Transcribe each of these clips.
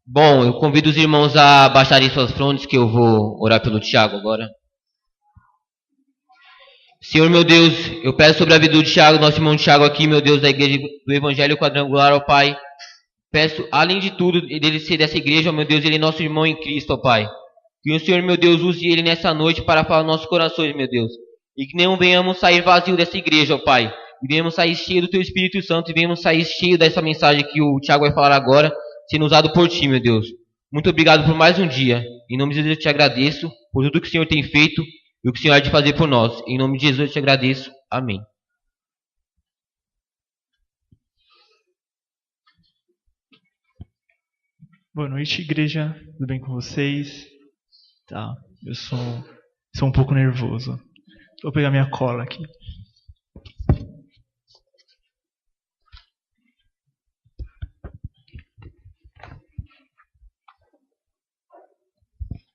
Bom, eu convido os irmãos a baixarem suas frontes, que eu vou orar pelo Tiago agora. Senhor, meu Deus, eu peço sobre a vida do Tiago, nosso irmão Tiago aqui, meu Deus, da igreja do Evangelho Quadrangular, ó Pai. Peço, além de tudo, dele ser dessa igreja, ó meu Deus, ele é nosso irmão em Cristo, ó Pai. Que o Senhor, meu Deus, use ele nessa noite para falar nos nossos corações, meu Deus. E que não venhamos sair vazio dessa igreja, ó Pai. E venhamos sair cheio do Teu Espírito Santo e venhamos sair cheio dessa mensagem que o Tiago vai falar agora, sendo usado por Ti, meu Deus. Muito obrigado por mais um dia. Em nome de Jesus eu te agradeço por tudo que o Senhor tem feito e o que o Senhor há de fazer por nós. Em nome de Jesus eu te agradeço. Amém. Boa noite, igreja. Tudo bem com vocês? Tá, eu sou um pouco nervoso. Vou pegar minha cola aqui.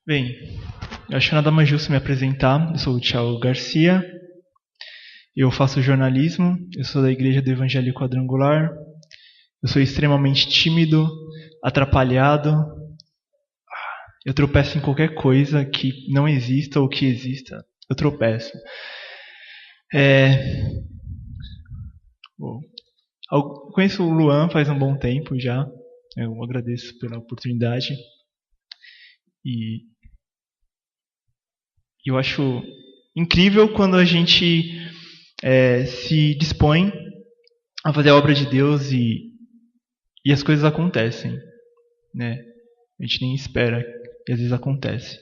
Bem, eu acho nada mais justo me apresentar. Eu sou o Thiago Garcia. Eu faço jornalismo. Eu sou da Igreja do Evangelho Quadrangular. Eu sou extremamente tímido, atrapalhado. Eu tropeço em qualquer coisa que não exista ou que exista. Eu tropeço. Eu conheço o Luan faz um bom tempo já. Eu agradeço pela oportunidade. E eu acho incrível quando a gente se dispõe a fazer a obra de Deus e as coisas acontecem, né? A gente nem espera e às vezes acontece.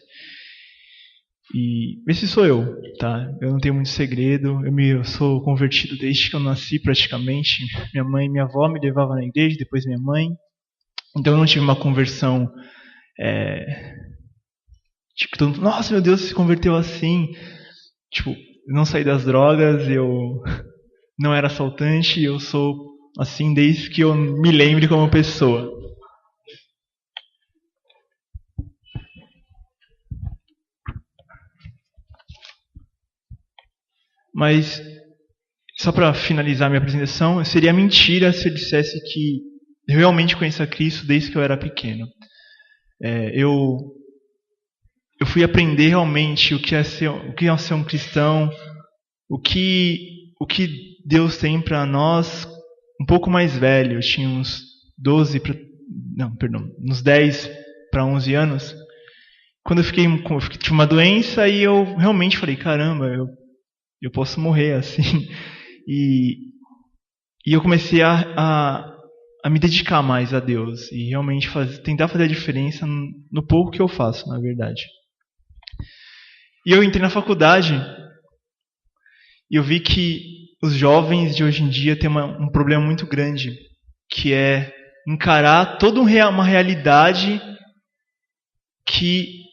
E esse sou eu, tá? Eu não tenho muito segredo. Eu sou convertido desde que eu nasci praticamente. Minha mãe e minha avó me levavam na igreja, depois minha mãe. Então eu não tive uma conversão tipo, todo mundo, nossa, meu Deus, você se converteu assim. Tipo, eu não saí das drogas, eu não era assaltante, eu sou assim desde que eu me lembre como pessoa. Mas, só para finalizar minha apresentação, seria mentira se eu dissesse que eu realmente conheço a Cristo desde que eu era pequeno. Eu fui aprender realmente o que é ser um cristão, o que Deus tem para nós um pouco mais velho. Eu tinha uns 10 para 11 anos, quando eu tive uma doença e eu realmente falei, caramba, eu posso morrer assim. E eu comecei a me dedicar mais a Deus e realmente tentar fazer a diferença no pouco que eu faço, na verdade. E eu entrei na faculdade e eu vi que os jovens de hoje em dia têm um problema muito grande, que é encarar toda uma realidade que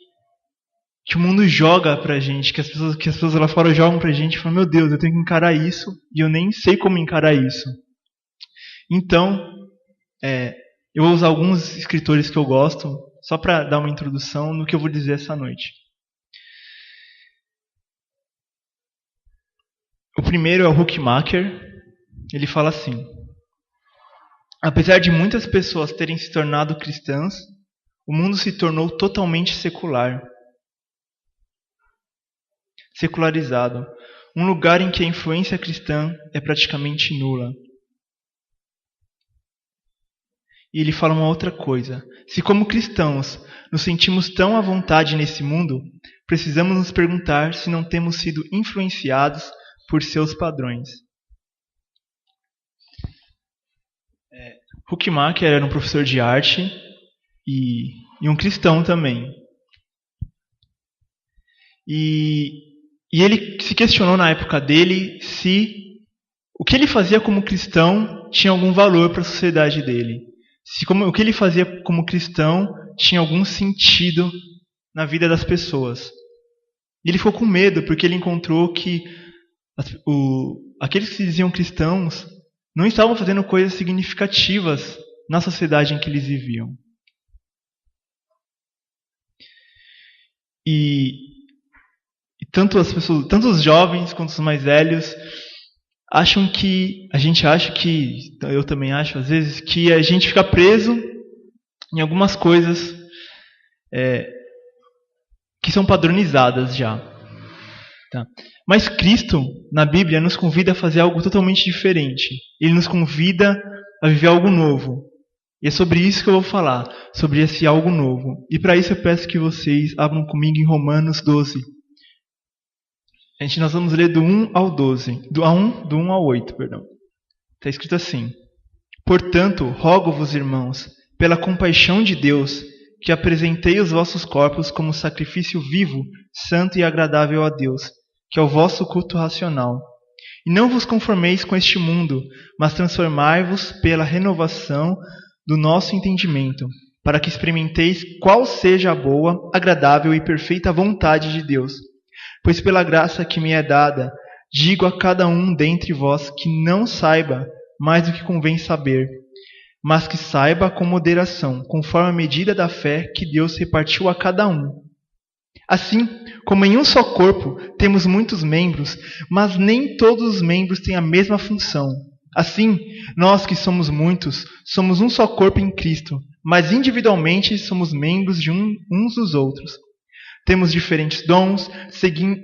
o mundo joga pra gente, que as pessoas lá fora jogam pra gente e falam, meu Deus, eu tenho que encarar isso e eu nem sei como encarar isso. Então, eu vou usar alguns escritores que eu gosto, só para dar uma introdução no que eu vou dizer essa noite. O primeiro é o Huckmacher. Ele fala assim: apesar de muitas pessoas terem se tornado cristãs, o mundo se tornou totalmente secularizado, um lugar em que a influência cristã é praticamente nula. E ele fala uma outra coisa: se como cristãos nos sentimos tão à vontade nesse mundo, precisamos nos perguntar se não temos sido influenciados por seus padrões. Huckmacher era um professor de arte e um cristão também. E ele se questionou na época dele se o que ele fazia como cristão tinha algum valor para a sociedade dele. Se o que ele fazia como cristão tinha algum sentido na vida das pessoas. E ele ficou com medo porque ele encontrou que aqueles que se diziam cristãos não estavam fazendo coisas significativas na sociedade em que eles viviam. E tanto os jovens quanto os mais velhos eu também acho às vezes, que a gente fica preso em algumas coisas que são padronizadas já. Tá? Mas Cristo, na Bíblia, nos convida a fazer algo totalmente diferente. Ele nos convida a viver algo novo. E é sobre isso que eu vou falar, sobre esse algo novo. E para isso eu peço que vocês abram comigo em Romanos 12. Nós vamos ler do 1 ao 12. Do 1 ao 8, perdão. Está escrito assim: Portanto, rogo-vos, irmãos, pela compaixão de Deus, que apresentei os vossos corpos como sacrifício vivo, santo e agradável a Deus, que é o vosso culto racional. E não vos conformeis com este mundo, mas transformai-vos pela renovação do nosso entendimento, para que experimenteis qual seja a boa, agradável e perfeita vontade de Deus. Pois pela graça que me é dada, digo a cada um dentre vós que não saiba mais do que convém saber, mas que saiba com moderação, conforme a medida da fé que Deus repartiu a cada um. Assim, como em um só corpo temos muitos membros, mas nem todos os membros têm a mesma função. Assim, nós que somos muitos, somos um só corpo em Cristo, mas individualmente somos membros de uns dos outros. Temos diferentes dons,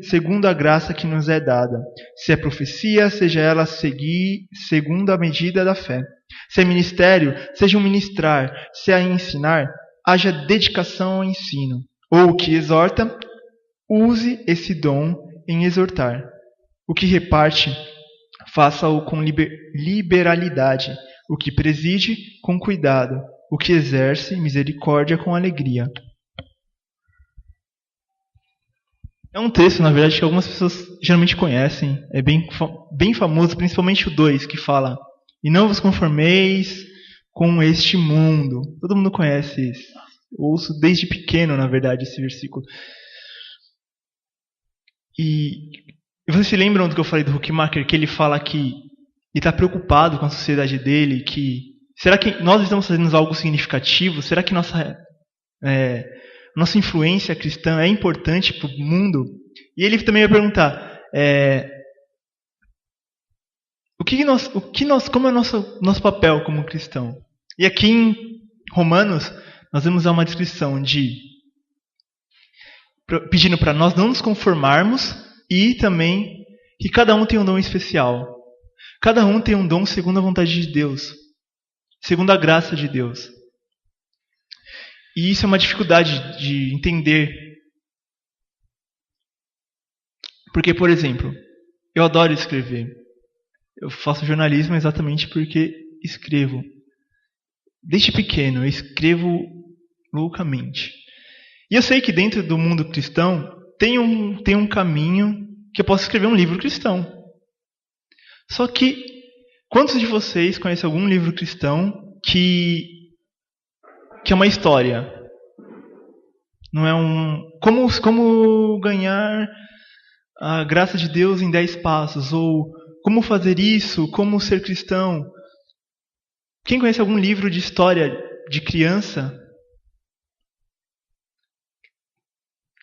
segundo a graça que nos é dada. Se é profecia, seja ela segundo a medida da fé. Se é ministério, seja um ministrar. Se é ensinar, haja dedicação ao ensino. Ou o que exorta, use esse dom em exortar. O que reparte, faça-o com liberalidade. O que preside, com cuidado. O que exerce misericórdia, com alegria. É um texto, na verdade, que algumas pessoas geralmente conhecem. É bem famoso, principalmente o 2, que fala: E não vos conformeis com este mundo. Todo mundo conhece esse. Eu ouço desde pequeno, na verdade, esse versículo. E vocês se lembram do que eu falei do Huckmacher, que ele fala que ele está preocupado com a sociedade dele, que será que nós estamos fazendo algo significativo? Será que nossa influência cristã é importante para o mundo? E ele também vai perguntar como é o nosso papel como cristão? E aqui em Romanos nós vamos dar uma descrição pedindo para nós não nos conformarmos e também que cada um tem um dom especial. Cada um tem um dom segundo a vontade de Deus, segundo a graça de Deus. E isso é uma dificuldade de entender. Porque, por exemplo, eu adoro escrever. Eu faço jornalismo exatamente porque escrevo. Desde pequeno, eu escrevo loucamente. E eu sei que dentro do mundo cristão tem um caminho que eu posso escrever um livro cristão. Só que, quantos de vocês conhecem algum livro cristão que é uma história? Não é como ganhar a graça de Deus em 10 passos, ou como fazer isso, como ser cristão. Quem conhece algum livro de história de criança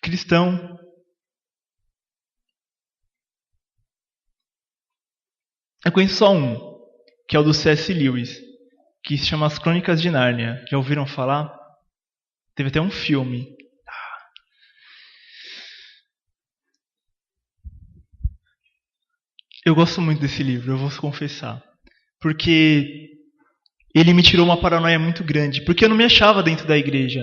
cristão? Eu conheço só um, que é o do C.S. Lewis, que se chama As Crônicas de Nárnia. Já ouviram falar? Teve até um filme. Eu gosto muito desse livro, eu vou confessar. Porque ele me tirou uma paranoia muito grande. Porque eu não me achava dentro da igreja.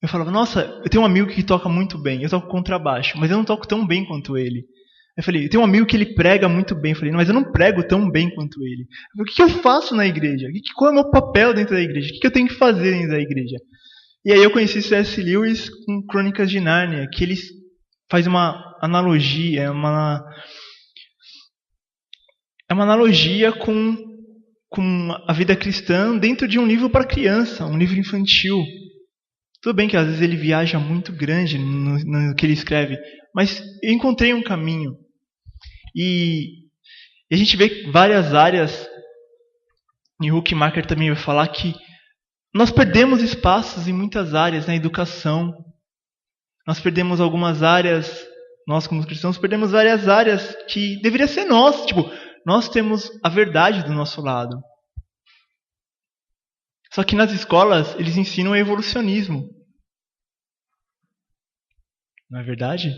Eu falava, nossa, eu tenho um amigo que toca muito bem. Eu toco contrabaixo, mas eu não toco tão bem quanto ele. Eu falei, eu tenho um amigo que ele prega muito bem. Eu falei, mas eu não prego tão bem quanto ele. Eu falei, o que eu faço na igreja? Qual é o meu papel dentro da igreja? O que eu tenho que fazer dentro da igreja? E aí eu conheci C.S. Lewis com Crônicas de Nárnia, que ele faz uma analogia, é uma analogia com a vida cristã dentro de um livro para criança, um livro infantil. Tudo bem que às vezes ele viaja muito grande no que ele escreve, mas eu encontrei um caminho. E a gente vê várias áreas, e Huckmacher também vai falar que nós perdemos espaços em muitas áreas, na educação. Nós perdemos algumas áreas, nós como cristãos perdemos várias áreas que deveria ser nós. Tipo, nós temos a verdade do nosso lado. Só que nas escolas eles ensinam evolucionismo. Não é verdade?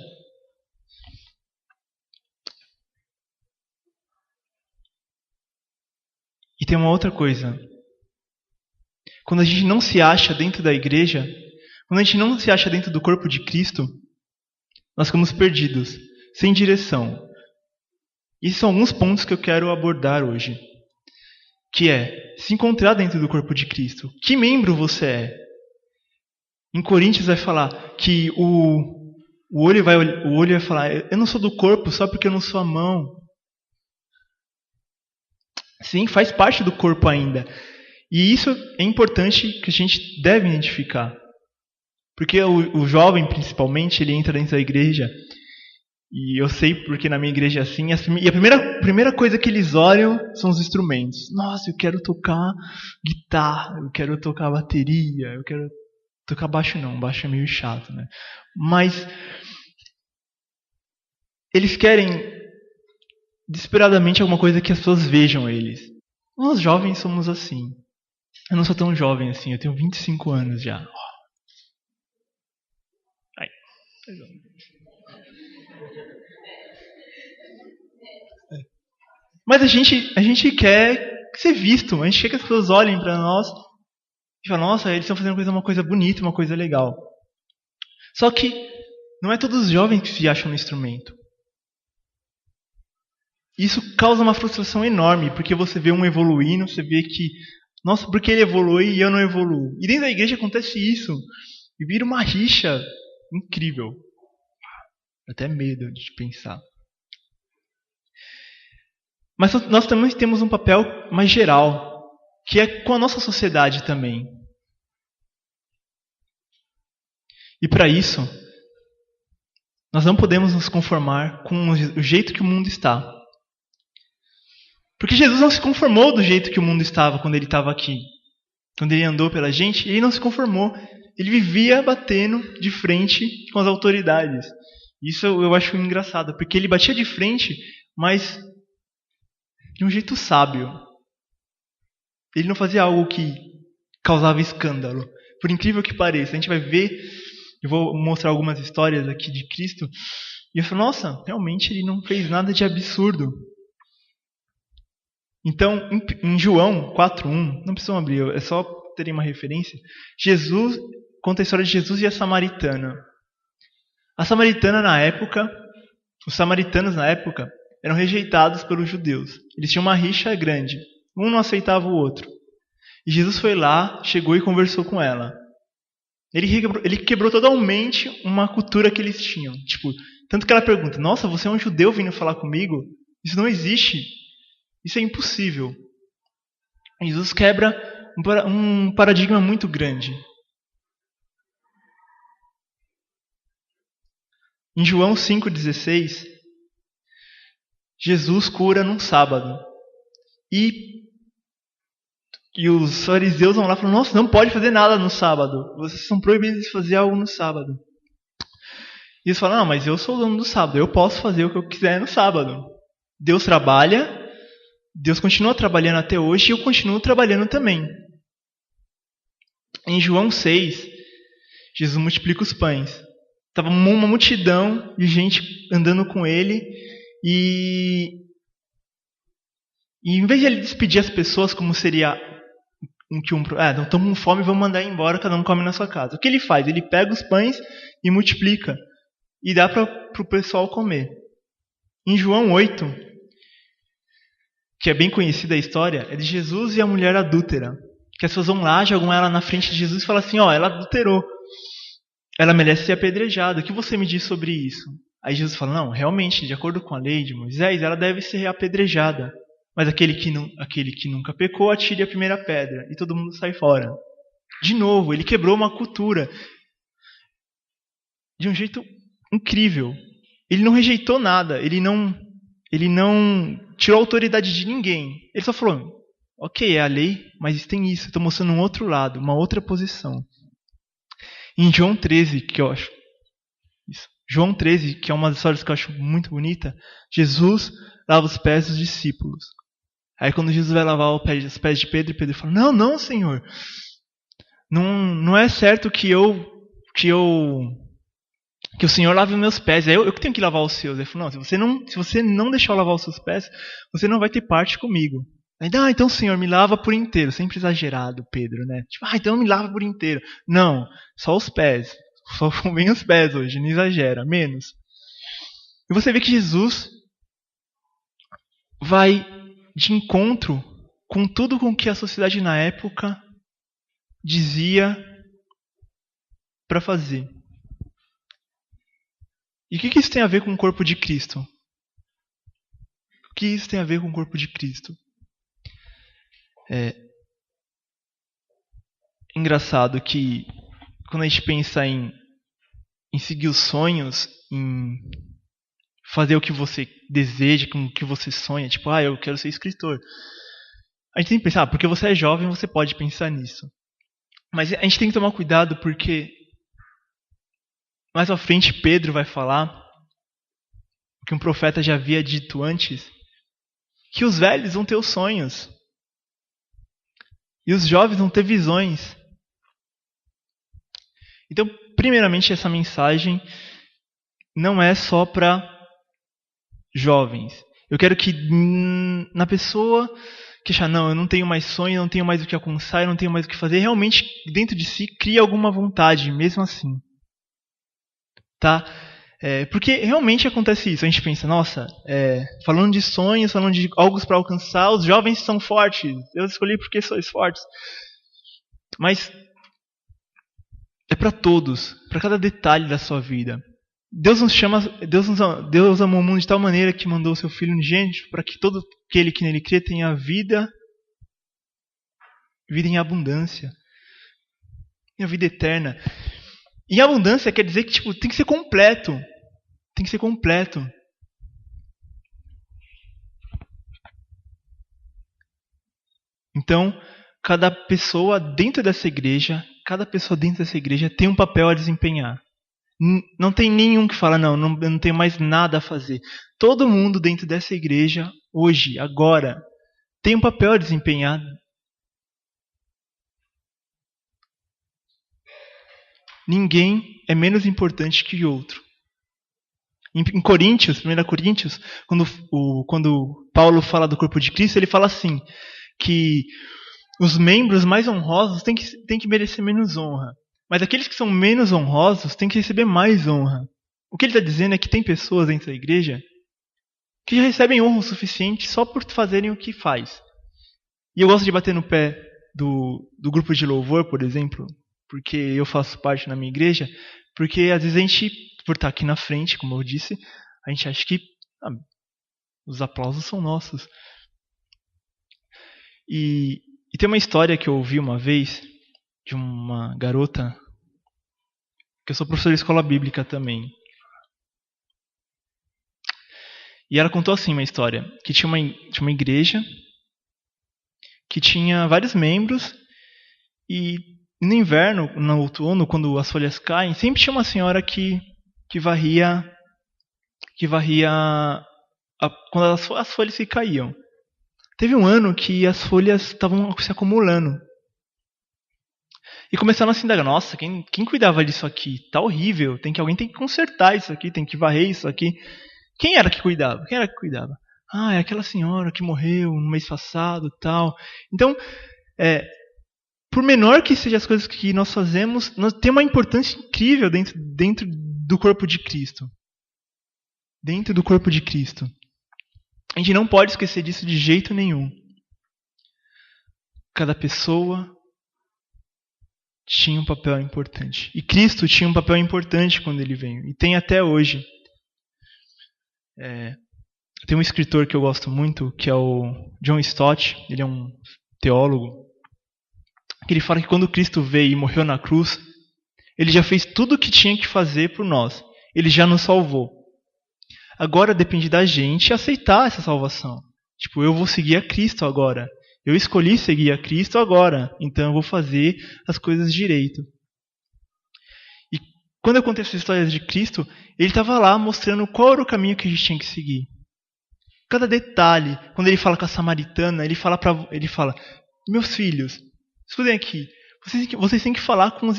E tem uma outra coisa. Quando a gente não se acha dentro da igreja, quando a gente não se acha dentro do corpo de Cristo, nós ficamos perdidos, sem direção. E são alguns pontos que eu quero abordar hoje. Que é se encontrar dentro do corpo de Cristo. Que membro você é? Em Coríntios vai falar que o olho vai falar, eu não sou do corpo só porque eu não sou a mão. Sim, faz parte do corpo ainda. E isso é importante que a gente deve identificar. Porque o jovem, principalmente, ele entra dentro da igreja. E eu sei porque na minha igreja é assim. E a primeira coisa que eles olham são os instrumentos. Nossa, eu quero tocar guitarra, eu quero tocar bateria, eu quero tocar baixo não, baixo é meio chato, né? Mas eles querem desesperadamente alguma coisa que as pessoas vejam eles. Nós jovens somos assim. Eu não sou tão jovem assim, eu tenho 25 anos já. Ai. Mas a gente quer ser visto, a gente quer que as pessoas olhem para nós e falem, nossa, eles estão fazendo uma coisa bonita, uma coisa legal. Só que não é todos os jovens que se acham no instrumento. Isso causa uma frustração enorme, porque você vê um evoluindo, você vê que, nossa, por que ele evolui e eu não evoluo? E dentro da igreja acontece isso, e vira uma rixa incrível. Até medo de pensar. Mas nós também temos um papel mais geral, que é com a nossa sociedade também. E para isso, nós não podemos nos conformar com o jeito que o mundo está. Porque Jesus não se conformou do jeito que o mundo estava quando ele estava aqui. Quando ele andou pela gente, ele não se conformou. Ele vivia batendo de frente com as autoridades. Isso eu acho engraçado, porque ele batia de frente, mas de um jeito sábio. Ele não fazia algo que causava escândalo. Por incrível que pareça, a gente vai ver, eu vou mostrar algumas histórias aqui de Cristo, e eu falo, nossa, realmente ele não fez nada de absurdo. Então, em João 4:1, não precisam abrir, é só terem uma referência, Jesus conta a história de Jesus e a samaritana. A samaritana na época, os samaritanos na época, eram rejeitados pelos judeus. Eles tinham uma rixa grande. Um não aceitava o outro. E Jesus foi lá, chegou e conversou com ela. Ele quebrou totalmente uma cultura que eles tinham. Tipo, tanto que ela pergunta, nossa, você é um judeu vindo falar comigo? Isso não existe. Isso é impossível. Jesus quebra um paradigma muito grande. Em João 5,16, Jesus cura num sábado. E os fariseus vão lá e falam, nossa, não pode fazer nada no sábado. Vocês são proibidos de fazer algo no sábado. E eles falam, não, mas eu sou o dono do sábado, eu posso fazer o que eu quiser no sábado. Deus trabalha, Deus continua trabalhando até hoje e eu continuo trabalhando também. Em João 6, Jesus multiplica os pães. Estava uma multidão de gente andando com ele e em vez de ele despedir as pessoas como seria não estamos com fome, vamos mandar embora, cada um come na sua casa. O que ele faz? Ele pega os pães e multiplica e dá para o pessoal comer. Em João 8, que é bem conhecida a história, é de Jesus e a mulher adúltera. Que as pessoas vão lá, jogam ela na frente de Jesus e falam assim, ela adulterou. Ela merece ser apedrejada. O que você me diz sobre isso? Aí Jesus fala, não, realmente, de acordo com a lei de Moisés, ela deve ser apedrejada. Mas aquele que nunca pecou, atire a primeira pedra. E todo mundo sai fora. De novo, ele quebrou uma cultura. De um jeito incrível. Ele não rejeitou nada. Ele não tirou a autoridade de ninguém. Ele só falou, ok, é a lei, mas tem isso. Estou mostrando um outro lado, uma outra posição. Em João 13, João 13, que é uma das histórias que eu acho muito bonita, Jesus lava os pés dos discípulos. Aí quando Jesus vai lavar os pés de Pedro, Pedro fala, não, Senhor. Não é certo que o Senhor lave os meus pés. É eu que tenho que lavar os seus. Ele falou, não, se você não deixar eu lavar os seus pés, você não vai ter parte comigo. Aí, então Senhor, me lava por inteiro. Sempre exagerado, Pedro, né? Tipo, então me lava por inteiro. Não, só os pés. Só bem os pés hoje, não exagera, menos. E você vê que Jesus vai de encontro com tudo com que a sociedade na época dizia para fazer. E o que isso tem a ver com o corpo de Cristo? O que isso tem a ver com o corpo de Cristo? É engraçado que quando a gente pensa em seguir os sonhos, em fazer o que você deseja, com o que você sonha, tipo, eu quero ser escritor. A gente tem que pensar, porque você é jovem, você pode pensar nisso. Mas a gente tem que tomar cuidado porque mais à frente Pedro vai falar que um profeta já havia dito antes, que os velhos vão ter os sonhos e os jovens vão ter visões. Então, primeiramente, essa mensagem não é só para jovens. Eu quero que na pessoa que achar, não, eu não tenho mais sonho, eu não tenho mais o que alcançar, eu não tenho mais o que fazer, realmente dentro de si cria alguma vontade, mesmo assim. Tá? Porque realmente acontece isso. A gente pensa, nossa, falando de sonhos, falando de algo para alcançar, os jovens são fortes. Eu escolhi porque sois fortes. Mas é para todos, para cada detalhe da sua vida. Deus amou o mundo de tal maneira que mandou o seu Filho unigênito para que todo aquele que nele crê tenha vida em abundância, tenha vida eterna. E abundância quer dizer que tem que ser completo. Tem que ser completo. Então, cada pessoa dentro dessa igreja tem um papel a desempenhar. Não tem nenhum que fala, eu não tenho mais nada a fazer. Todo mundo dentro dessa igreja, hoje, agora, tem um papel a desempenhar. Ninguém é menos importante que o outro. Em Coríntios, 1 Coríntios, quando Paulo fala do corpo de Cristo, ele fala assim, que os membros mais honrosos têm que merecer menos honra. Mas aqueles que são menos honrosos têm que receber mais honra. O que ele está dizendo é que tem pessoas dentro da igreja que já recebem honra o suficiente só por fazerem o que faz. E eu gosto de bater no pé do grupo de louvor, por exemplo, porque eu faço parte na minha igreja, porque às vezes a gente, por estar aqui na frente, como eu disse, a gente acha que os aplausos são nossos. E tem uma história que eu ouvi uma vez de uma garota, que eu sou professor de escola bíblica também. E ela contou assim uma história, que tinha uma igreja que tinha vários membros e no inverno, no outono, quando as folhas caem, sempre tinha uma senhora que varria quando as folhas se caíam. Teve um ano que as folhas estavam se acumulando. E começaram a se indagar, nossa, quem cuidava disso aqui? Tá horrível, alguém tem que consertar isso aqui, tem que varrer isso aqui. Quem era que cuidava? É aquela senhora que morreu no mês passado, tal. Então, por menor que sejam as coisas que nós fazemos, nós temos uma importância incrível dentro do corpo de Cristo. Dentro do corpo de Cristo. A gente não pode esquecer disso de jeito nenhum. Cada pessoa tinha um papel importante. E Cristo tinha um papel importante quando ele veio. E tem até hoje. Tem um escritor que eu gosto muito, que é o John Stott. Ele é um teólogo. Que ele fala que quando Cristo veio e morreu na cruz, ele já fez tudo o que tinha que fazer por nós. Ele já nos salvou. Agora depende da gente aceitar essa salvação. Eu vou seguir a Cristo agora. Eu escolhi seguir a Cristo agora, então eu vou fazer as coisas direito. E quando eu contei essas histórias de Cristo, ele estava lá mostrando qual era o caminho que a gente tinha que seguir. cada detalhe. Quando ele fala com a samaritana, ele fala, meus filhos, escutem aqui, vocês têm que falar com os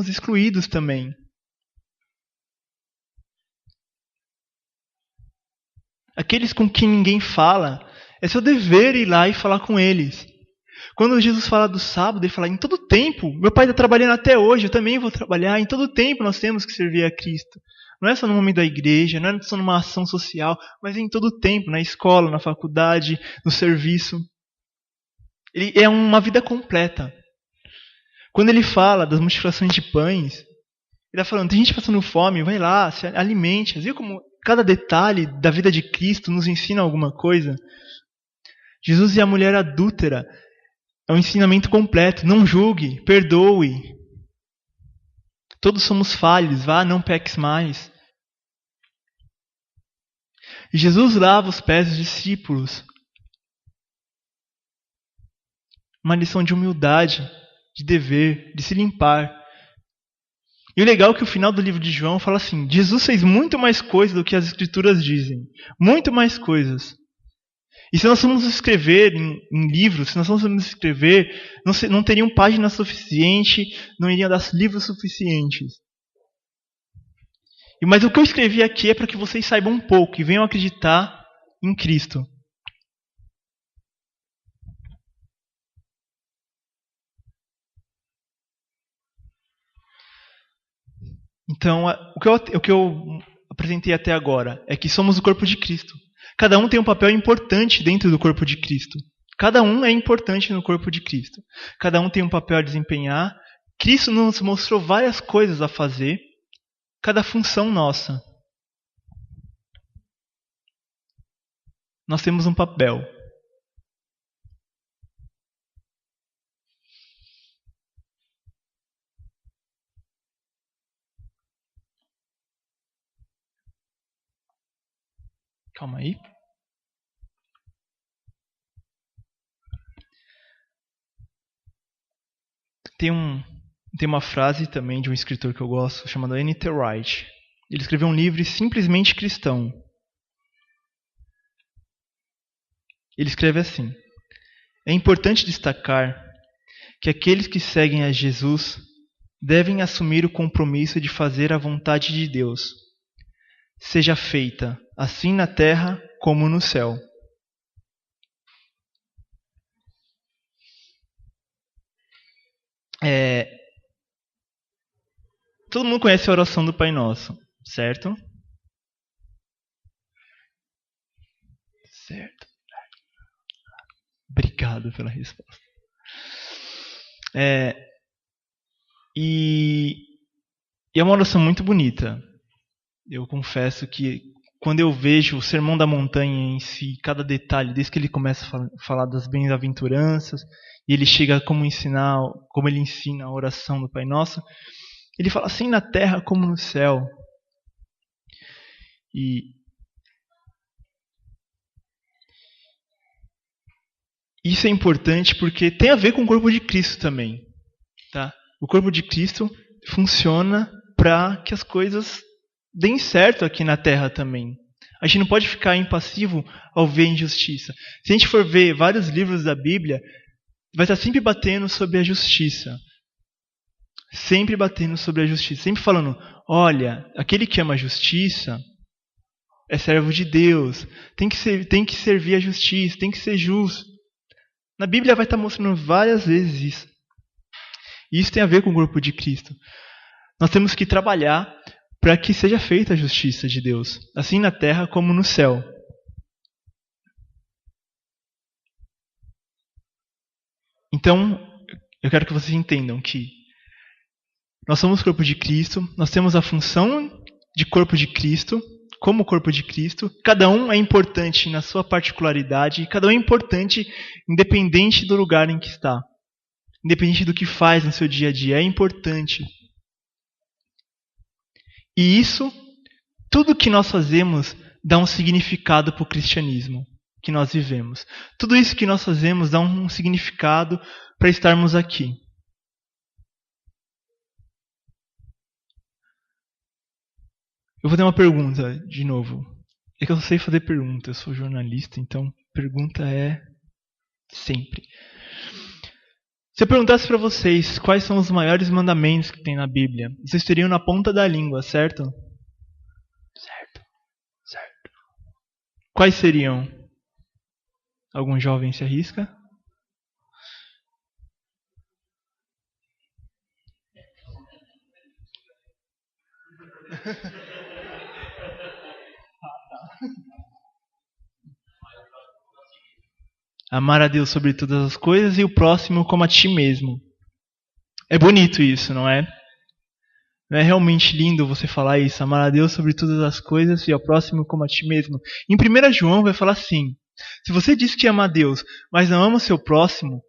excluídos também. Aqueles com quem ninguém fala, é seu dever ir lá e falar com eles. Quando Jesus fala do sábado, ele fala, em todo tempo, meu pai está trabalhando até hoje, eu também vou trabalhar, em todo tempo nós temos que servir a Cristo. Não é só no momento da igreja, não é só numa ação social, mas em todo tempo, na escola, na faculdade, no serviço. Ele é uma vida completa. Quando ele fala das multiplicações de pães, ele está falando, tem gente passando fome, vai lá, se alimente. Viu como cada detalhe da vida de Cristo nos ensina alguma coisa? Jesus e a mulher adúltera é um ensinamento completo. Não julgue, perdoe. Todos somos falhos, vá, não peques mais. E Jesus lava os pés dos discípulos. Uma lição de humildade, de dever, de se limpar. E o legal é que o final do livro de João fala assim, Jesus fez muito mais coisas do que as Escrituras dizem. Muito mais coisas. E se nós formos escrever em livros, se nós formos escrever, não teriam páginas suficientes, não iriam dar livros suficientes. Mas o que eu escrevi aqui é para que vocês saibam um pouco e venham acreditar em Cristo. Então, o que eu apresentei até agora é que somos o corpo de Cristo. Cada um tem um papel importante dentro do corpo de Cristo. Cada um é importante no corpo de Cristo. Cada um tem um papel a desempenhar. Cristo nos mostrou várias coisas a fazer. Cada função nossa. Nós temos um papel. Calma aí. Tem uma frase também de um escritor que eu gosto, chamado N.T. Wright. Ele escreveu um livro simplesmente cristão. Ele escreve assim: é importante destacar que aqueles que seguem a Jesus devem assumir o compromisso de fazer a vontade de Deus, seja feita assim na terra como no céu. Todo mundo conhece a oração do Pai Nosso, certo? Certo. Obrigado pela resposta. E é uma oração muito bonita. Eu confesso que quando eu vejo o Sermão da Montanha em si, cada detalhe, desde que ele começa a falar das bem-aventuranças, e ele chega a como ele ensina a oração do Pai Nosso, ele fala assim na terra como no céu. E isso é importante porque tem a ver com o corpo de Cristo também. Tá? O corpo de Cristo funciona para que as coisas deem certo aqui na terra também. A gente não pode ficar impassivo ao ver injustiça. Se a gente for ver vários livros da Bíblia, vai estar sempre batendo sobre a justiça. Sempre batendo sobre a justiça. Sempre falando, olha, aquele que ama a justiça é servo de Deus. Tem que servir a justiça, tem que ser justo. Na Bíblia vai estar mostrando várias vezes isso. E isso tem a ver com o corpo de Cristo. Nós temos que trabalhar para que seja feita a justiça de Deus, assim na terra como no céu. Então, eu quero que vocês entendam que nós somos o corpo de Cristo, nós temos a função de corpo de Cristo, como corpo de Cristo. Cada um é importante na sua particularidade, e cada um é importante independente do lugar em que está. Independente do que faz no seu dia a dia, é importante. E isso, tudo que nós fazemos, dá um significado para o cristianismo que nós vivemos. Tudo isso que nós fazemos dá um significado para estarmos aqui. Eu vou ter uma pergunta, de novo. É que eu sei fazer pergunta, eu sou jornalista, então pergunta é sempre. Se eu perguntasse para vocês quais são os maiores mandamentos que tem na Bíblia, vocês teriam na ponta da língua, certo? Certo. Quais seriam? Algum jovem se arrisca? Amar a Deus sobre todas as coisas e o próximo como a ti mesmo. É bonito isso, não é? Não é realmente lindo você falar isso? Amar a Deus sobre todas as coisas e ao próximo como a ti mesmo. Em 1 João vai falar assim: se você diz que ama a Deus, mas não ama o seu próximo,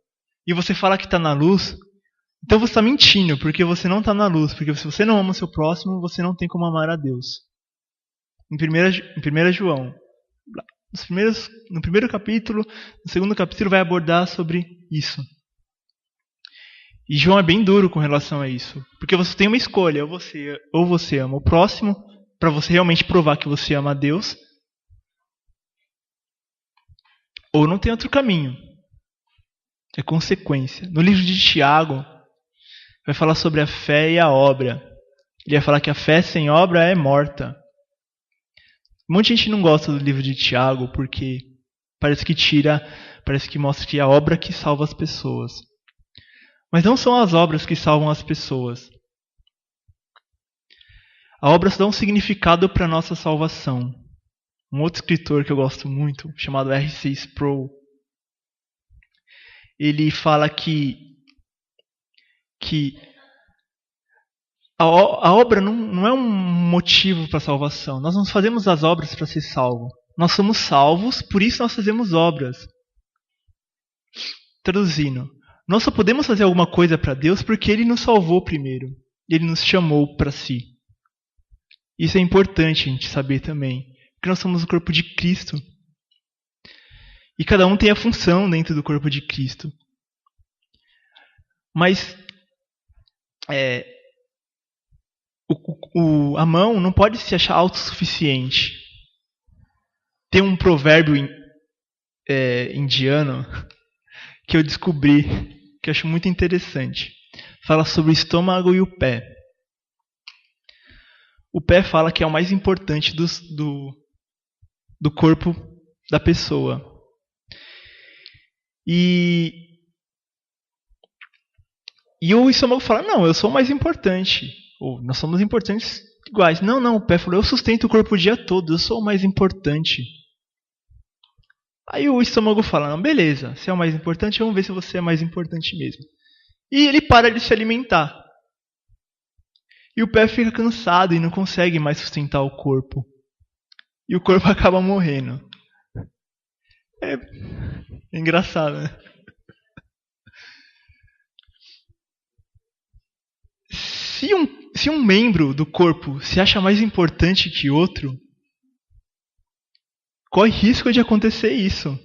e você fala que está na luz, então você está mentindo, porque você não está na luz. Porque se você não ama o seu próximo, você não tem como amar a Deus. Em 1 João, no primeiro capítulo, no segundo capítulo vai abordar sobre isso. E João é bem duro com relação a isso. Porque você tem uma escolha, ou você ama o próximo, para você realmente provar que você ama a Deus, ou não tem outro caminho. É consequência. No livro de Tiago, vai falar sobre a fé e a obra. Ele vai falar que a fé sem obra é morta. Um monte de gente não gosta do livro de Tiago porque parece que mostra que é a obra que salva as pessoas. Mas não são as obras que salvam as pessoas. A obra dá um significado para a nossa salvação. Um outro escritor que eu gosto muito, chamado R.C. Sproul, ele fala que a obra não é um motivo para a salvação. Nós não fazemos as obras para ser salvo. Nós somos salvos, por isso nós fazemos obras. Traduzindo, nós só podemos fazer alguma coisa para Deus porque Ele nos salvou primeiro. Ele nos chamou para si. Isso é importante a gente saber também. Porque nós somos o corpo de Cristo. E cada um tem a função dentro do corpo de Cristo. Mas a mão não pode se achar autossuficiente. Tem um provérbio indiano que eu descobri, que eu acho muito interessante. Fala sobre o estômago e o pé. O pé fala que é o mais importante do corpo da pessoa. E o estômago fala, não, eu sou o mais importante. Ou nós somos importantes iguais. Não, o pé falou, eu sustento o corpo o dia todo, eu sou o mais importante. Aí o estômago fala, não, beleza, você é o mais importante, vamos ver se você é mais importante mesmo. E ele para de se alimentar. E o pé fica cansado e não consegue mais sustentar o corpo. E o corpo acaba morrendo. É engraçado, né? Se um membro do corpo se acha mais importante que outro, corre risco de acontecer isso.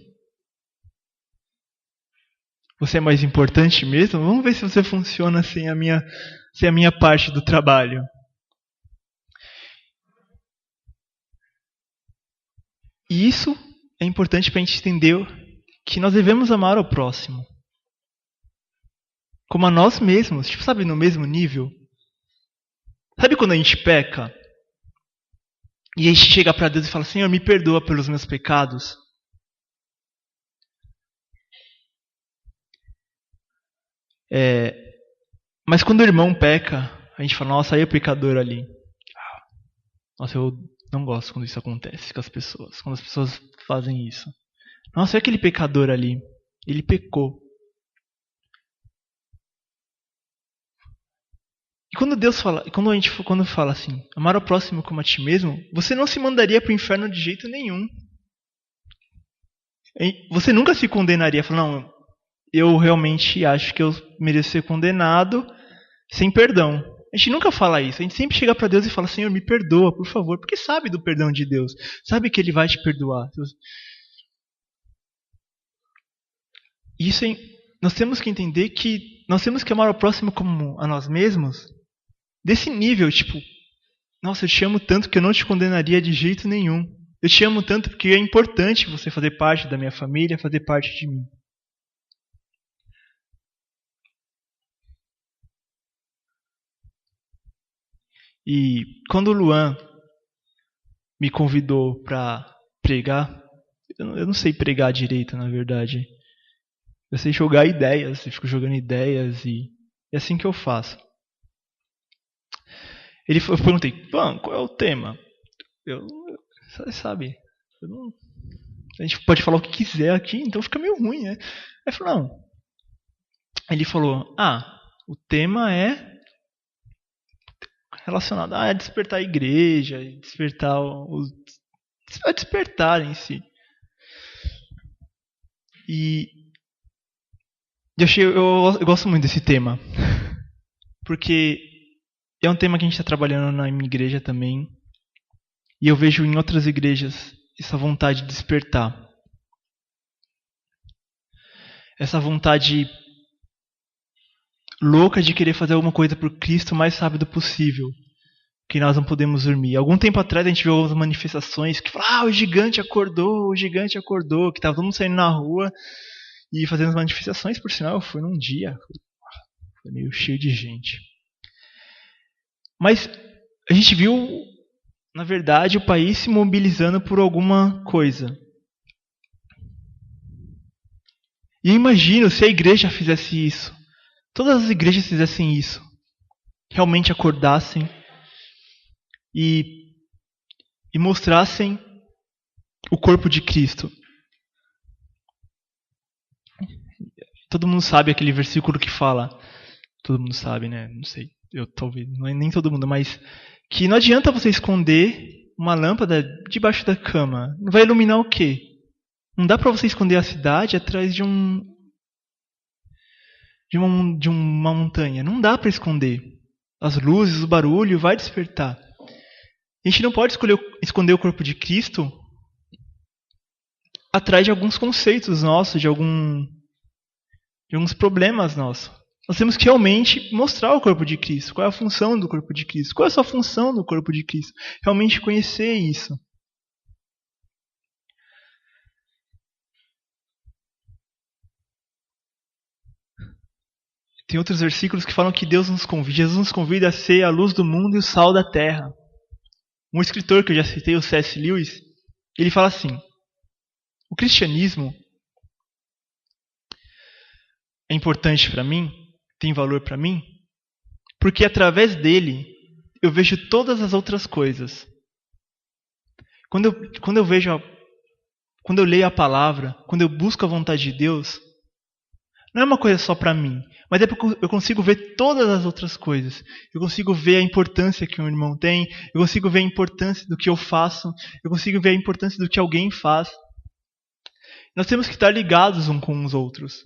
Você é mais importante mesmo? Vamos ver se você funciona sem a minha parte do trabalho. E isso é importante para a gente entender que nós devemos amar o próximo. Como a nós mesmos, sabe, no mesmo nível. Sabe quando a gente peca? E a gente chega para Deus e fala, Senhor, me perdoa pelos meus pecados. Mas quando o irmão peca, a gente fala, nossa, aí é o pecador ali. Nossa, eu não gosto quando isso acontece com as pessoas. Quando as pessoas fazem isso. Nossa, é aquele pecador ali. Ele pecou. E quando fala assim, amar ao próximo como a ti mesmo, você não se mandaria para o inferno de jeito nenhum. Você nunca se condenaria, falando, não, eu realmente acho que eu mereço ser condenado sem perdão. A gente nunca fala isso. A gente sempre chega para Deus e fala, Senhor, me perdoa, por favor, porque sabe do perdão de Deus, sabe que Ele vai te perdoar. Isso nós temos que entender que nós temos que amar ao próximo como a nós mesmos. Desse nível, nossa, eu te amo tanto que eu não te condenaria de jeito nenhum. Eu te amo tanto porque é importante você fazer parte da minha família, fazer parte de mim. E quando o Luan me convidou para pregar, eu não sei pregar direito, na verdade. Eu sei jogar ideias, eu fico jogando ideias e é assim que eu faço. Eu perguntei, qual é o tema? Sabe, a gente pode falar o que quiser aqui, então fica meio ruim, né? Aí ele falou, não. Ele falou, o tema é relacionado a despertar a igreja, despertar despertar em si. E eu gosto muito desse tema, porque é um tema que a gente está trabalhando na minha igreja também, e eu vejo em outras igrejas essa vontade de despertar. Essa vontade louca de querer fazer alguma coisa por Cristo o mais rápido possível, que nós não podemos dormir. Algum tempo atrás a gente viu algumas manifestações que falavam, o gigante acordou, que estava todo mundo saindo na rua e fazendo as manifestações, por sinal eu fui num dia, foi meio cheio de gente. Mas a gente viu, na verdade, o país se mobilizando por alguma coisa. E eu imagino se a igreja fizesse isso, todas as igrejas fizessem isso, realmente acordassem e mostrassem o corpo de Cristo. Todo mundo sabe aquele versículo que fala, todo mundo sabe, né? Não sei, eu talvez, não é nem todo mundo, mas que não adianta você esconder uma lâmpada debaixo da cama. Não vai iluminar o quê? Não dá para você esconder a cidade atrás de uma montanha. Não dá para esconder. As luzes, o barulho vai despertar. A gente não pode esconder o corpo de Cristo atrás de alguns conceitos nossos, de alguns problemas nossos. Nós temos que realmente mostrar o corpo de Cristo. Qual é a função do corpo de Cristo? Qual é a sua função no corpo de Cristo? Realmente conhecer isso. Tem outros versículos que falam que Jesus nos convida a ser a luz do mundo e o sal da terra. Um escritor que eu já citei, o C.S. Lewis, ele fala assim, o cristianismo é importante para mim, tem valor para mim, porque através dele eu vejo todas as outras coisas. Quando eu leio a palavra, quando eu busco a vontade de Deus, não é uma coisa só para mim, mas é porque eu consigo ver todas as outras coisas. Eu consigo ver a importância que um irmão tem, eu consigo ver a importância do que eu faço, eu consigo ver a importância do que alguém faz. Nós temos que estar ligados uns com os outros.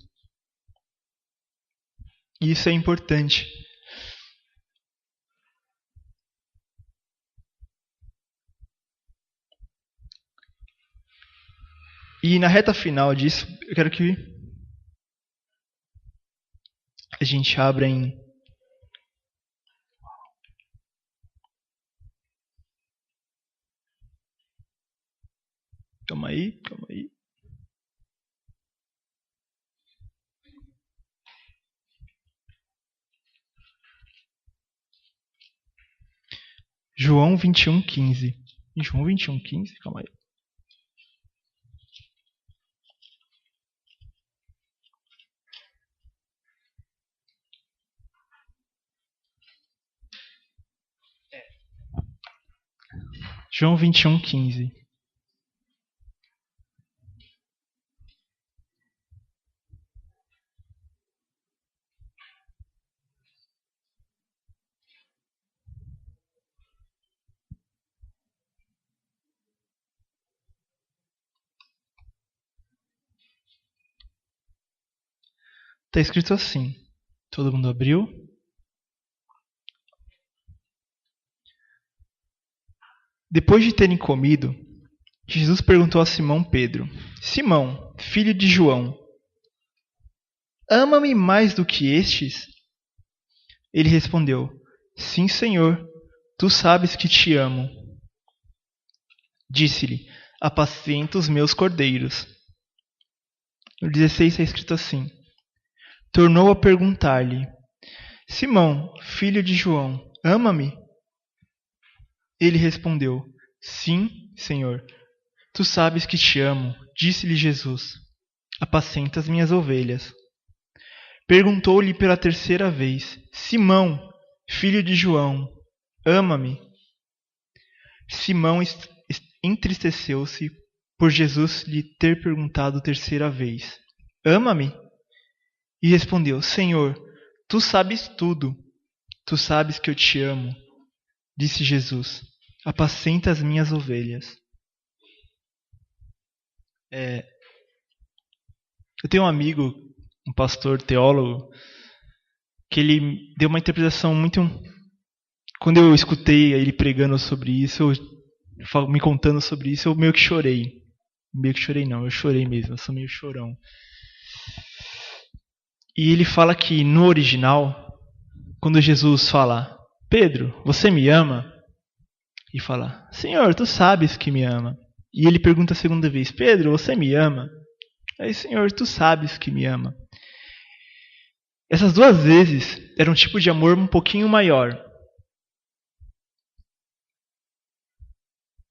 E isso é importante. E na reta final disso, eu quero que a gente abra em Calma aí. João 21:15. João 21:15, calma aí. João 21:15. Está escrito assim. Todo mundo abriu? Depois de terem comido, Jesus perguntou a Simão Pedro: Simão, filho de João, ama-me mais do que estes? Ele respondeu: Sim, Senhor, tu sabes que te amo. Disse-lhe: apacenta os meus cordeiros. No 16 está escrito assim: tornou a perguntar-lhe: Simão, filho de João, ama-me? Ele respondeu: sim, Senhor, tu sabes que te amo. Disse-lhe Jesus: apacenta as minhas ovelhas. Perguntou-lhe pela terceira vez: Simão, filho de João, ama-me? Simão entristeceu-se por Jesus lhe ter perguntado terceira vez: ama-me? E respondeu: Senhor, tu sabes tudo. Tu sabes que eu te amo. Disse Jesus: apacenta as minhas ovelhas. Eu tenho um amigo, um pastor teólogo, que ele deu uma interpretação muito... Quando eu escutei ele pregando sobre isso, me contando sobre isso, eu meio que chorei. Meio que chorei não, eu chorei mesmo, eu sou meio chorão. E ele fala que no original, quando Jesus fala: Pedro, você me ama? E fala: Senhor, tu sabes que me ama. E ele pergunta a segunda vez: Pedro, você me ama? Aí: Senhor, tu sabes que me ama. Essas duas vezes era um tipo de amor um pouquinho maior.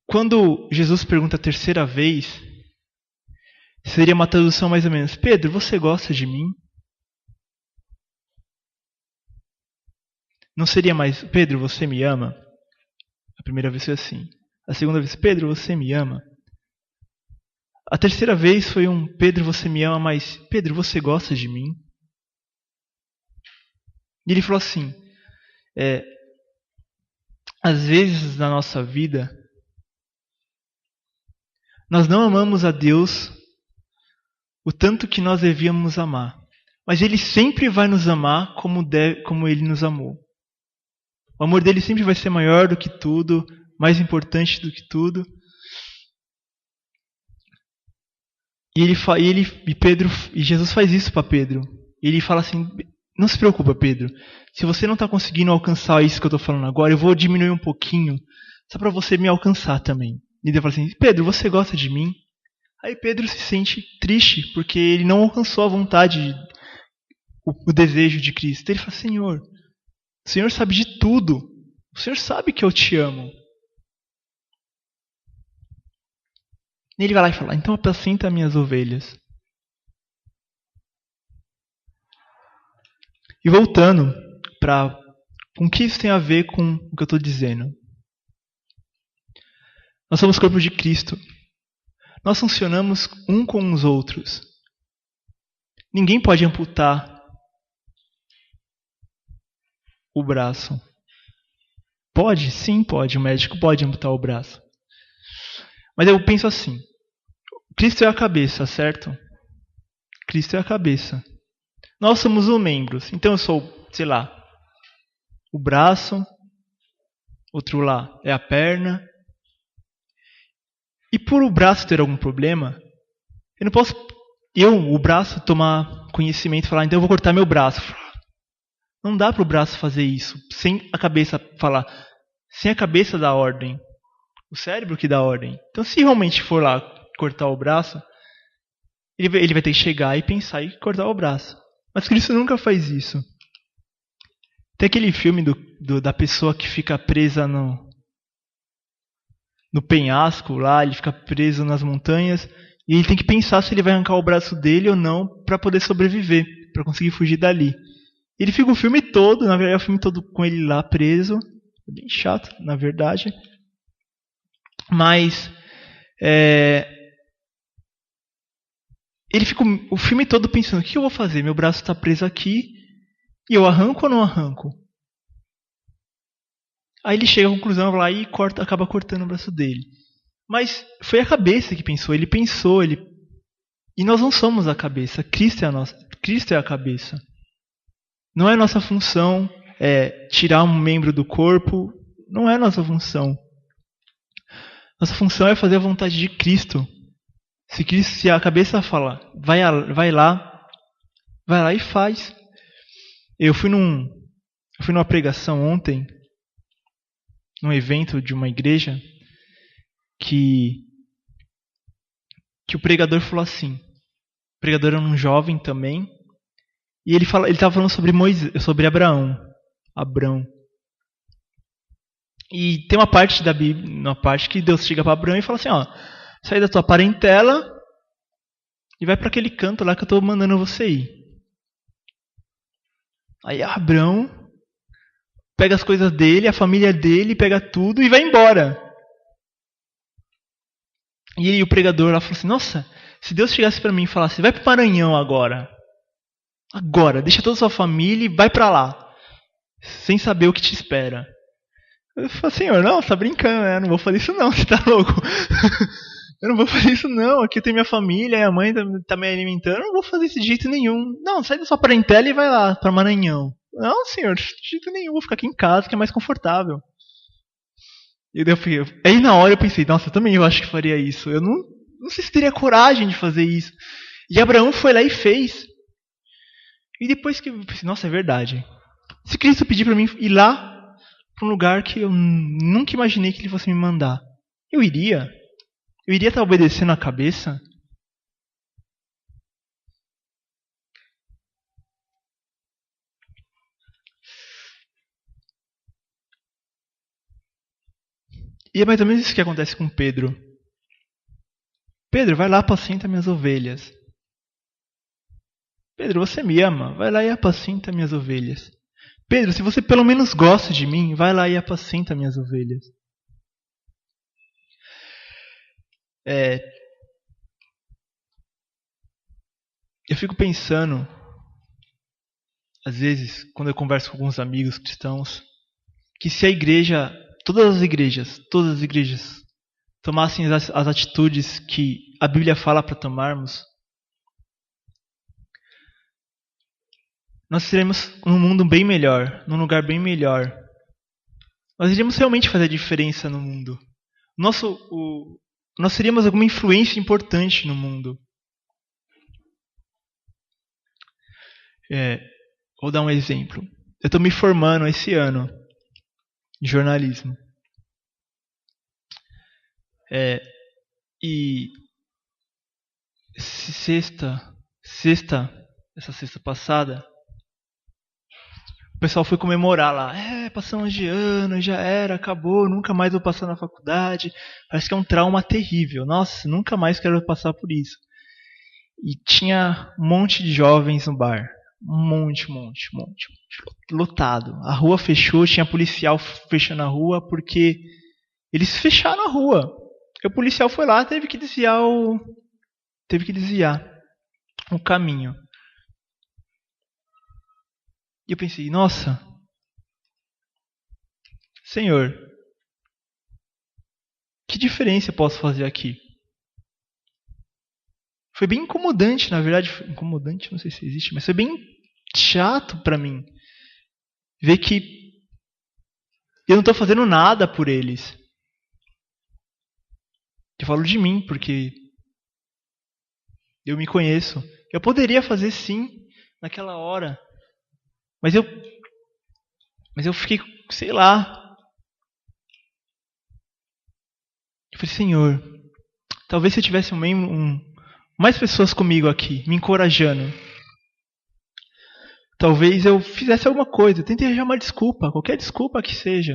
Quando Jesus pergunta a terceira vez, seria uma tradução mais ou menos: Pedro, você gosta de mim? Não seria mais: Pedro, você me ama? A primeira vez foi assim. A segunda vez: Pedro, você me ama? A terceira vez foi um: Pedro, você me ama, mas Pedro, você gosta de mim? E ele falou assim: às vezes na nossa vida, nós não amamos a Deus o tanto que nós devíamos amar. Mas Ele sempre vai nos amar como Ele nos amou. O amor dele sempre vai ser maior do que tudo, mais importante do que tudo. E Jesus faz isso para Pedro. Ele fala assim: não se preocupa, Pedro. Se você não está conseguindo alcançar isso que eu estou falando agora, eu vou diminuir um pouquinho, só para você me alcançar também. E ele fala assim: Pedro, você gosta de mim? Aí Pedro se sente triste, porque ele não alcançou a vontade, o desejo de Cristo. Ele fala: Senhor, o Senhor sabe de tudo. O Senhor sabe que eu te amo. E ele vai lá e fala: então apacenta minhas ovelhas. E voltando para com o que isso tem a ver com o que eu estou dizendo. Nós somos corpo de Cristo. Nós funcionamos um com os outros. Ninguém pode amputar o braço. Pode? Sim, pode. O médico pode amputar o braço. Mas eu penso assim: Cristo é a cabeça, certo? Cristo é a cabeça. Nós somos os membros. Então eu sou, sei lá, o braço, outro lá é a perna. E por o braço ter algum problema, eu não posso, o braço, tomar conhecimento e falar: então eu vou cortar meu braço. Não dá para o braço fazer isso sem a cabeça falar, sem a cabeça dar ordem. O cérebro que dá ordem. Então se realmente for lá cortar o braço, ele vai ter que chegar e pensar e cortar o braço. Mas Cristo nunca faz isso. Tem aquele filme da pessoa que fica presa no penhasco lá, ele fica preso nas montanhas e ele tem que pensar se ele vai arrancar o braço dele ou não para poder sobreviver, para conseguir fugir dali. Ele fica o filme todo, na verdade é o filme todo com ele lá preso, é bem chato, na verdade. Mas ele fica o filme todo pensando: o que eu vou fazer? Meu braço está preso aqui e eu arranco ou não arranco? Aí ele chega à conclusão lá e acaba cortando o braço dele. Mas foi a cabeça que pensou. Ele pensou, e nós não somos a cabeça. Cristo é a cabeça. Não é nossa função tirar um membro do corpo. Não é nossa função. Nossa função é fazer a vontade de Cristo. Se a cabeça fala: vai lá e faz. Eu fui numa pregação ontem, num evento de uma igreja, que que o pregador falou assim. O pregador era um jovem também. E ele estava falando sobre Abraão. E tem uma parte da Bíblia, uma parte que Deus chega para Abraão e fala assim, ó, sai da tua parentela e vai para aquele canto lá que eu estou mandando você ir. Aí Abraão pega as coisas dele, a família dele, pega tudo e vai embora. E o pregador lá falou assim, nossa, se Deus chegasse para mim e falasse, vai para o Maranhão agora, deixa toda a sua família e vai para lá, sem saber o que te espera. Eu falei, Senhor, não, você tá brincando, né? Eu não vou fazer isso não, você tá louco? Eu não vou fazer isso não, aqui tem minha família, minha mãe tá me alimentando, eu não vou fazer isso de jeito nenhum. Não, sai da sua parentela e vai lá, para Maranhão. Não, senhor, de jeito nenhum, vou ficar aqui em casa que é mais confortável. E daí aí na hora eu pensei, nossa, eu acho que faria isso. Eu não sei se teria coragem de fazer isso. E Abraão foi lá e fez. E depois que eu pensei, nossa, é verdade. Se Cristo pedir para mim ir lá para um lugar que eu nunca imaginei que ele fosse me mandar, eu iria. Eu iria estar obedecendo a cabeça. E é mais ou menos isso que acontece com Pedro. Pedro, vai lá, apacenta minhas ovelhas. Pedro, você me ama? Vai lá e apacenta minhas ovelhas. Pedro, se você pelo menos gosta de mim, vai lá e apacenta minhas ovelhas. Eu fico pensando, às vezes, quando eu converso com alguns amigos cristãos, que se a igreja, todas as igrejas, tomassem as atitudes que a Bíblia fala para tomarmos, nós seremos num mundo bem melhor, num lugar bem melhor. Nós iríamos realmente fazer a diferença no mundo. Nós seríamos alguma influência importante no mundo. Vou dar um exemplo. Eu estou me formando esse ano em jornalismo. E essa sexta passada, o pessoal foi comemorar lá. Passamos de ano, já era, acabou, nunca mais vou passar na faculdade. Parece que é um trauma terrível. Nossa, nunca mais quero passar por isso. E tinha um monte de jovens no bar. Um monte. Lotado. A rua fechou, tinha policial fechando a rua porque eles fecharam a rua. E o policial foi lá, teve que desviar o caminho. E eu pensei, nossa, Senhor, que diferença eu posso fazer aqui? Foi bem incomodante, na verdade. Incomodante, não sei se existe, mas foi bem chato para mim ver que eu não estou fazendo nada por eles. Eu falo de mim, porque eu me conheço. Eu poderia fazer sim, naquela hora. Mas eu fiquei, sei lá. Eu falei, Senhor, talvez se eu tivesse mais pessoas comigo aqui, me encorajando. Talvez eu fizesse alguma coisa. Eu tentei arranjar uma desculpa, qualquer desculpa que seja.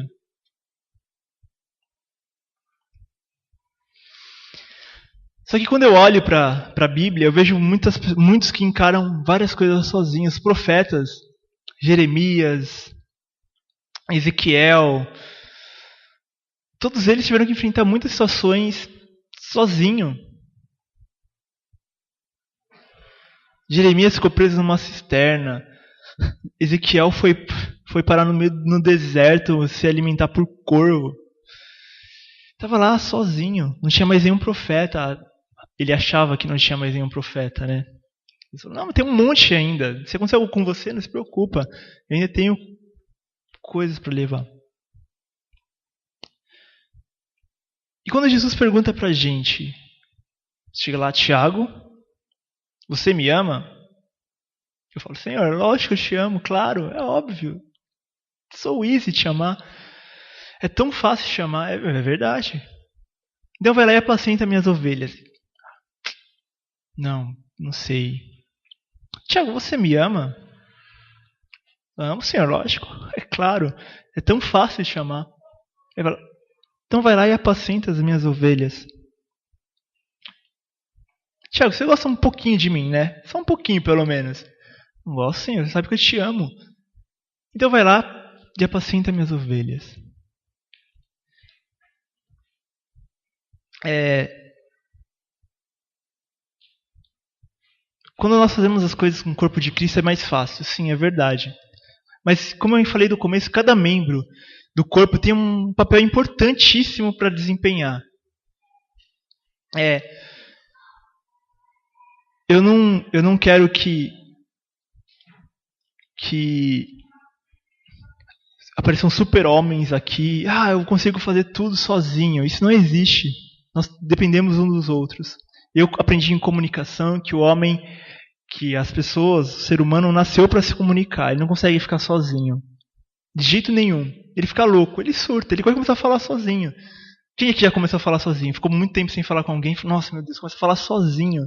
Só que quando eu olho para a Bíblia, eu vejo muitos que encaram várias coisas sozinhos. Profetas, Jeremias, Ezequiel, todos eles tiveram que enfrentar muitas situações sozinho. Jeremias ficou preso numa cisterna. Ezequiel foi parar no deserto se alimentar por corvo. Estava lá sozinho, não tinha mais nenhum profeta. Ele achava que não tinha mais nenhum profeta, né? Ele falou, não, mas tem um monte ainda. Se acontecer algo com você, não se preocupa. Eu ainda tenho coisas para levar. E quando Jesus pergunta pra gente, chega lá, Tiago, você me ama? Eu falo, Senhor, lógico que eu te amo, claro, é óbvio. Sou easy te amar. É tão fácil te amar, é verdade. Então vai lá e apacenta minhas ovelhas. Não sei. Tiago, você me ama? Amo, senhor, lógico. É claro. É tão fácil de chamar. Ele fala, então vai lá e apacenta as minhas ovelhas. Tiago, você gosta um pouquinho de mim, né? Só um pouquinho, pelo menos. Não gosto, senhor. Você sabe que eu te amo. Então vai lá e apacenta minhas ovelhas. Quando nós fazemos as coisas com o corpo de Cristo é mais fácil. Sim, é verdade. Mas, como eu falei no começo, cada membro do corpo tem um papel importantíssimo para desempenhar. Eu não quero que apareçam super-homens aqui. Eu consigo fazer tudo sozinho. Isso não existe. Nós dependemos uns dos outros. Eu aprendi em comunicação que as pessoas, o ser humano nasceu para se comunicar. Ele não consegue ficar sozinho. De jeito nenhum. Ele fica louco, ele surta, ele vai começar a falar sozinho. Quem é que já começou a falar sozinho? Ficou muito tempo sem falar com alguém. Nossa, meu Deus, começa a falar sozinho.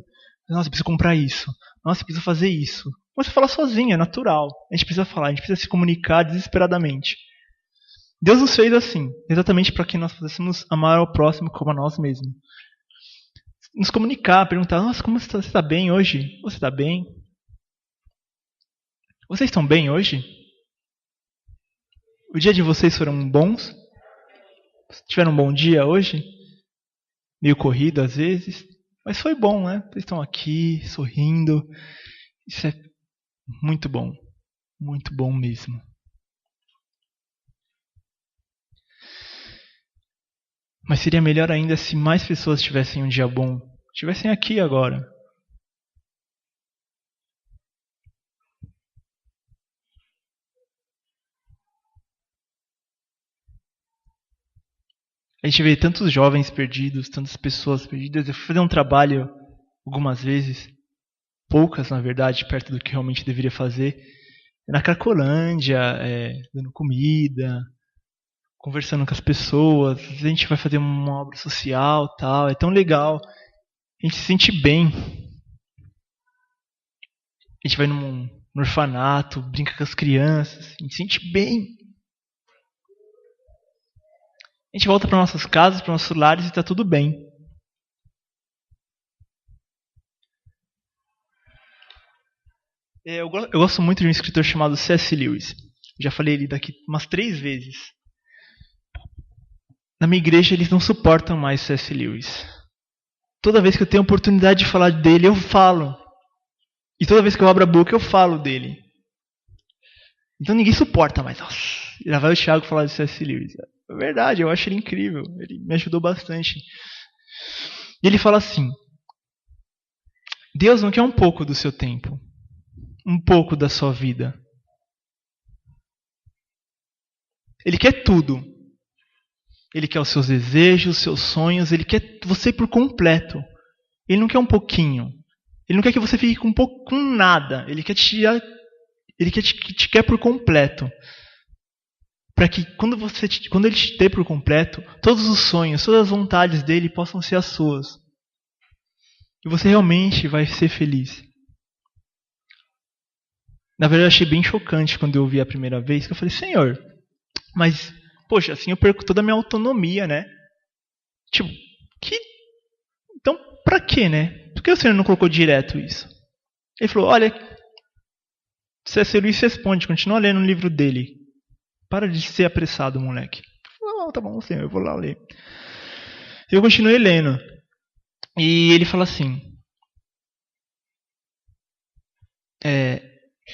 Nossa, eu preciso comprar isso. Nossa, eu preciso fazer isso. Começa a falar sozinho, é natural. A gente precisa falar, a gente precisa se comunicar desesperadamente. Deus nos fez assim, exatamente para que nós pudéssemos amar ao próximo como a nós mesmos. Nos comunicar, perguntar, nossa, como você está bem hoje? Você está bem? Vocês estão bem hoje? O dia de vocês foram bons? Tiveram um bom dia hoje? Meio corrido às vezes, mas foi bom, né? Vocês estão aqui, sorrindo. Isso é muito bom mesmo. Mas seria melhor ainda se mais pessoas tivessem um dia bom. Estivessem aqui agora. A gente vê tantos jovens perdidos, tantas pessoas perdidas. Eu fui fazer um trabalho algumas vezes, poucas na verdade, perto do que realmente deveria fazer, na Cracolândia, dando comida, conversando com as pessoas. Às vezes a gente vai fazer uma obra social, tal. É tão legal. A gente se sente bem. A gente vai no orfanato, brinca com as crianças, a gente se sente bem. A gente volta para nossas casas, para nossos lares e está tudo bem. Eu gosto muito de um escritor chamado C.S. Lewis. Já falei ele daqui umas 3 vezes. Na minha igreja eles não suportam mais C.S. Lewis. Toda vez que eu tenho a oportunidade de falar dele, eu falo. E toda vez que eu abro a boca, eu falo dele. Então ninguém suporta mais. Nossa, já vai o Thiago falar de C.S. Lewis. É verdade, eu acho ele incrível. Ele me ajudou bastante. E ele fala assim: Deus não quer um pouco do seu tempo, um pouco da sua vida. Ele quer tudo. Ele quer os seus desejos, os seus sonhos. Ele quer você por completo. Ele não quer um pouquinho. Ele não quer que você fique com nada. Ele quer te quer por completo. Para que quando ele te der por completo, todos os sonhos, todas as vontades dele possam ser as suas. E você realmente vai ser feliz. Na verdade, eu achei bem chocante quando eu ouvi a primeira vez, que eu falei, Senhor, mas, poxa, assim eu perco toda a minha autonomia, né? Tipo, então, pra quê, né? Por que o Senhor não colocou direto isso? Ele falou, olha, C.S. Lewis responde, continua lendo o livro dele. Para de ser apressado, moleque. Tá bom, Senhor, eu vou lá ler. Eu continuei lendo. E ele fala assim,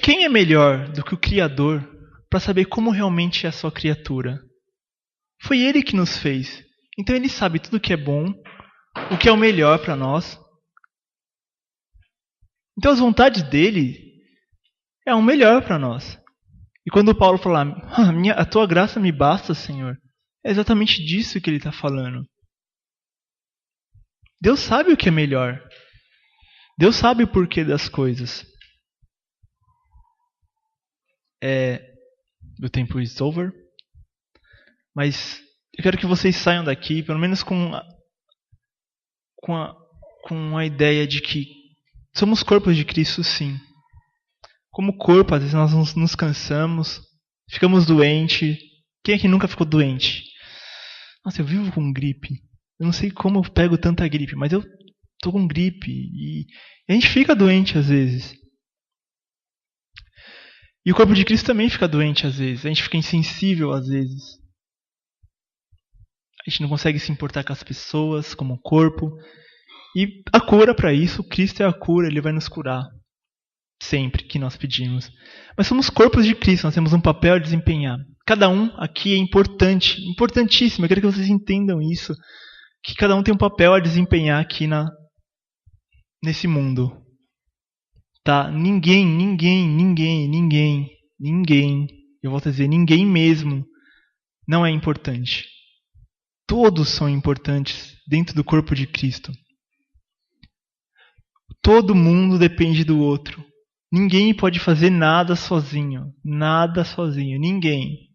quem é melhor do que o Criador para saber como realmente é a sua criatura? Foi Ele que nos fez. Então Ele sabe tudo o que é bom, o que é o melhor para nós. Então as vontades dele é o melhor para nós. E quando o Paulo fala, a tua graça me basta, Senhor, é exatamente disso que ele está falando. Deus sabe o que é melhor. Deus sabe o porquê das coisas. O tempo is over. Mas eu quero que vocês saiam daqui, pelo menos com a ideia de que somos corpos de Cristo, sim. Como corpo, às vezes nós nos cansamos, ficamos doentes. Quem aqui nunca ficou doente? Nossa, eu vivo com gripe. Eu não sei como eu pego tanta gripe, mas eu tô com gripe. E a gente fica doente às vezes. E o corpo de Cristo também fica doente às vezes. A gente fica insensível às vezes. A gente não consegue se importar com as pessoas, como corpo. E a cura para isso, Cristo é a cura, Ele vai nos curar. Sempre que nós pedimos. Mas somos corpos de Cristo, nós temos um papel a desempenhar. Cada um aqui é importante, importantíssimo. Eu quero que vocês entendam isso. Que cada um tem um papel a desempenhar aqui nesse mundo. Tá? Ninguém, eu volto a dizer, ninguém mesmo não é importante. Todos são importantes dentro do corpo de Cristo. Todo mundo depende do outro. Ninguém pode fazer nada sozinho. Nada sozinho. Ninguém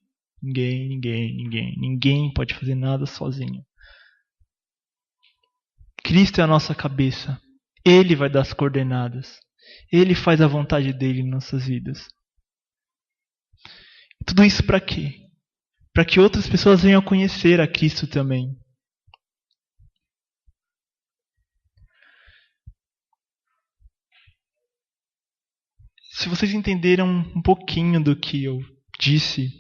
pode fazer nada sozinho. Cristo é a nossa cabeça. Ele vai dar as coordenadas. Ele faz a vontade dele em nossas vidas. Tudo isso para quê? Para que outras pessoas venham a conhecer a Cristo também. Se vocês entenderam um pouquinho do que eu disse,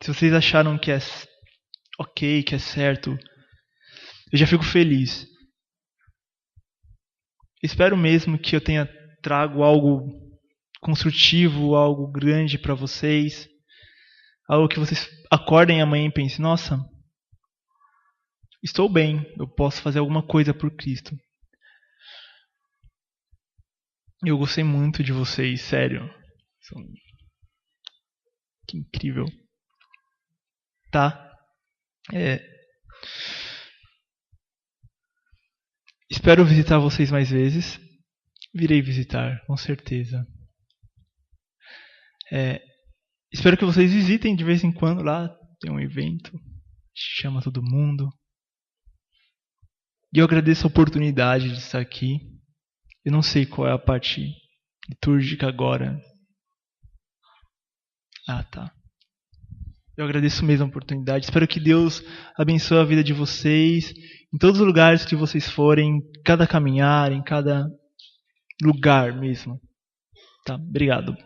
se vocês acharam que é ok, que é certo, eu já fico feliz. Espero mesmo que eu tenha trago algo construtivo, algo grande para vocês, algo que vocês acordem amanhã e pensem, nossa, estou bem, eu posso fazer alguma coisa por Cristo. Eu gostei muito de vocês, sério. Que incrível. Tá? Espero visitar vocês mais vezes. Virei visitar, com certeza. Espero que vocês visitem de vez em quando lá. Tem um evento. Chama todo mundo. E eu agradeço a oportunidade de estar aqui. Eu não sei qual é a parte litúrgica agora. Tá. Eu agradeço mesmo a oportunidade. Espero que Deus abençoe a vida de vocês, em todos os lugares que vocês forem, em cada caminhar, em cada lugar mesmo. Tá? Obrigado.